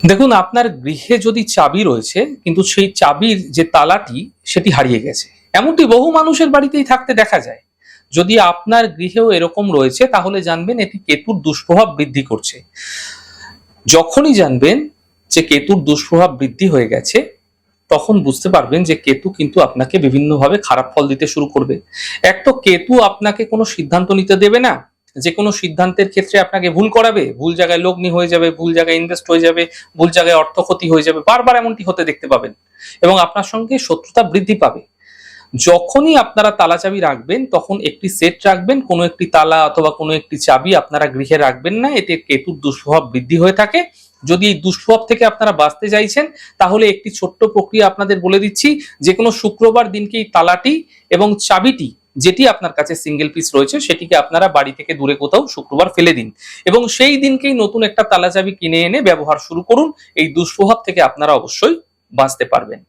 দেখুন, আপনার গৃহে যদি চাবি রয়েছে কিন্তু সেই চাবির যে তালাটি সেটি হারিয়ে গেছে, এমনটি বহু মানুষের বাড়িতেই থাকতে দেখা যায়। যদি আপনার গৃহেও এরকম রয়েছে তাহলে জানবেন এটি কেতুর দুষ্প্রভাব বৃদ্ধি করছে। যখনই জানবেন যে কেতুর দুষ্প্রভাব বৃদ্ধি হয়ে গেছে, তখন বুঝতে পারবেন যে কেতু কিন্তু আপনাকে বিভিন্নভাবে খারাপ ফল দিতে শুরু করবে। এক তো কেতু আপনাকে কোনো সিদ্ধান্ত নিতে দেবে না, যে কোনো সিদ্ধান্তের ক্ষেত্রে আপনাকে ভুল করাবে, ভুল জায়গায় লগ্নি হয়ে যাবে, ভুল জায়গায় ইনভেস্ট হয়ে যাবে, ভুল জায়গায় অর্থ ক্ষতি হয়ে যাবে, বারবার এমনটি হতে দেখতে পাবেন এবং আপনার সঙ্গে শত্রুতা বৃদ্ধি পাবে। যখনই আপনারা তালা চাবি রাখবেন তখন একটি সেট রাখবেন, কোনো একটি তালা অথবা কোনো একটি চাবি আপনারা গৃহে রাখবেন না, এতে কেতুর দুষ্প্রভাব বৃদ্ধি হয়ে থাকে। যদি এই দুষ্প্রভাব থেকে আপনারা বাঁচতে চাইছেন তাহলে একটি ছোট্ট প্রক্রিয়া আপনাদের বলে দিচ্ছি। যে কোনো শুক্রবার দিনকে এই তালাটি এবং চাবিটি যেটি আপনার কাছে সিঙ্গেল পিস রয়েছে সেটিকে আপনারা বাড়ি থেকে দূরে কোথাও শুক্রবার ফেলে দিন এবং সেই দিনকেই নতুন একটা তালা চাবি কিনে এনে ব্যবহার শুরু করুন। এই দুষ্প্রভাব থেকে আপনারা অবশ্যই বাঁচতে পারবেন।